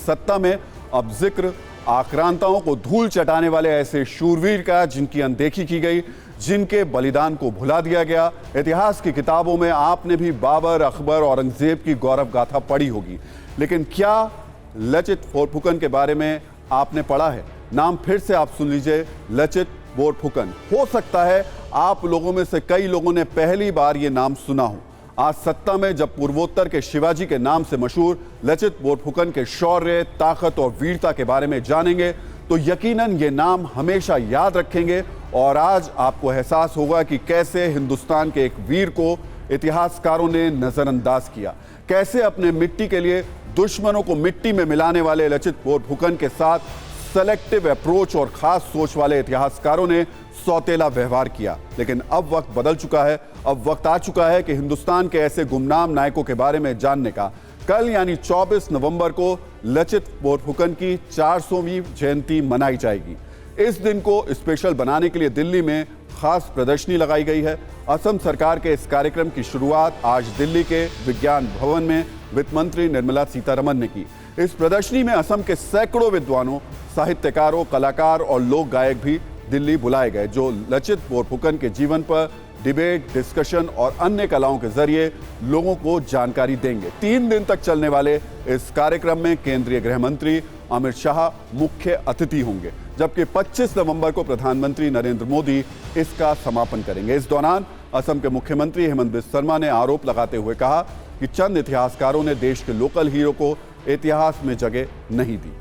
सत्ता में अब जिक्र आक्रांताओं को धूल चटाने वाले ऐसे शूरवीर का जिनकी अनदेखी की गई, जिनके बलिदान को भुला दिया गया। इतिहास की किताबों में आपने भी बाबर, अकबर, औरंगजेब की गौरव गाथा पढ़ी होगी, लेकिन क्या लचित बोरफुकन के बारे में आपने पढ़ा है? नाम फिर से आप सुन लीजिए, लचित बोरफुकन। हो सकता है आप लोगों में से कई लोगों ने पहली बार ये नाम सुना हो। आज सत्ता में जब पूर्वोत्तर के शिवाजी के नाम से मशहूर लचित बोरफुकन के शौर्य, ताकत और वीरता के बारे में जानेंगे तो यकीनन ये नाम हमेशा याद रखेंगे और आज आपको एहसास होगा कि कैसे हिंदुस्तान के एक वीर को इतिहासकारों ने नजरअंदाज किया, कैसे अपने मिट्टी के लिए दुश्मनों को मिट्टी में मिलाने वाले लचित बोरफुकन के साथ सेलेक्टिव अप्रोच और खास सोच वाले इतिहासकारों ने सौतेला व्यवहार किया। लेकिन अब वक्त बदल चुका है, अब वक्त आ चुका है कि हिंदुस्तान के ऐसे गुमनाम नायकों के बारे में जानने का। कल यानी 24 नवंबर को लचित बोरफुकन की 400वीं जयंती मनाई जाएगी। इस दिन को स्पेशल बनाने के लिए दिल्ली में खास प्रदर्शनी लगाई गई है। असम सरकार के इस कार्यक्रम की शुरुआत आज दिल्ली के विज्ञान भवन में वित्त मंत्री निर्मला सीतारमण ने की। इस प्रदर्शनी में असम के सैकड़ों विद्वानों, साहित्यकारों, कलाकार और लोक गायक भी दिल्ली बुलाए गए, जो लचित बोरफुकन के जीवन पर डिबेट, डिस्कशन और अन्य कलाओं के जरिए लोगों को जानकारी देंगे। 3 दिन तक चलने वाले इस कार्यक्रम में केंद्रीय गृह मंत्री अमित शाह मुख्य अतिथि होंगे, जबकि 25 नवंबर को प्रधानमंत्री नरेंद्र मोदी इसका समापन करेंगे। इस दौरान असम के मुख्यमंत्री हेमंत बिस्वा शर्मा ने आरोप लगाते हुए कहा कि चंद इतिहासकारों ने देश के लोकल हीरो को इतिहास में जगह नहीं दी।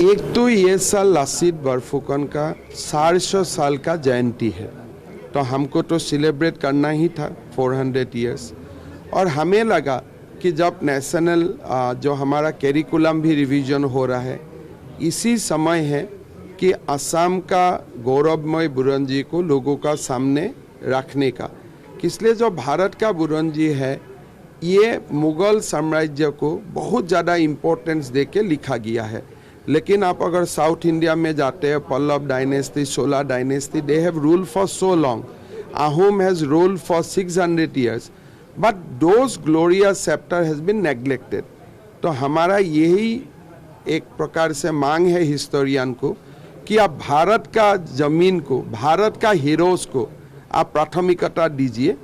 एक तो ये साल लचित बोरफुकन का 450 साल का जयंती है, तो हमको तो सेलिब्रेट करना ही था 400 इयर्स। और हमें लगा कि जब नेशनल जो हमारा कैरिकुलम भी रिवीजन हो रहा है, इसी समय है कि असम का गौरवमय बुरंजी को लोगों का सामने रखने का। इसलिए जो भारत का बुरंजी है, ये मुगल साम्राज्य को बहुत ज़्यादा इम्पोर्टेंस दे के लिखा गया है। लेकिन आप अगर साउथ इंडिया में जाते हैं, Pallava dynasty, Chola dynasty, they have rule for so long. Ahom has ruled for 600 years, but those glorious chapter has been neglected. तो हमारा यही एक प्रकार से मांग है हिस्टोरियन को कि आप भारत का जमीन को, भारत का हीरोज को आप प्राथमिकता दीजिए।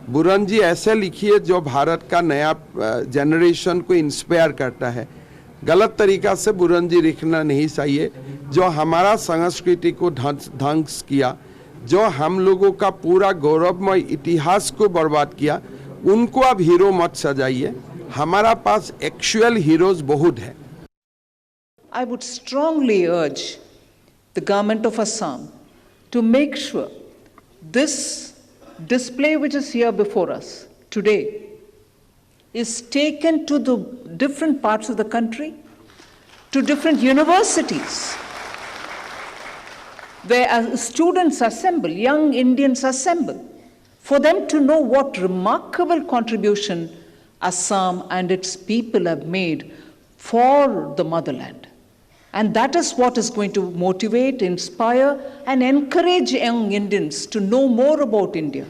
बुरंजी ऐसे लिखिए जो भारत का नया जनरेशन को इंस्पायर करता है। गलत तरीका से बुरंजी लिखना नहीं चाहिए, जो हमारा संस्कृति को ध्वंस किया, जो हम लोगों का पूरा गौरवमय इतिहास को बर्बाद किया, उनको अब हीरो मत सजाइए। हमारा पास एक्चुअल हीरोज बहुत है। I would strongly urge the government of Assam to make sure this display which is here before us today is taken to the different parts of the country, to different universities, where students assemble, young Indians assemble, for them to know what remarkable contribution Assam and its people have made for the motherland. And that is what is going to motivate, inspire, and encourage young Indians to know more about India.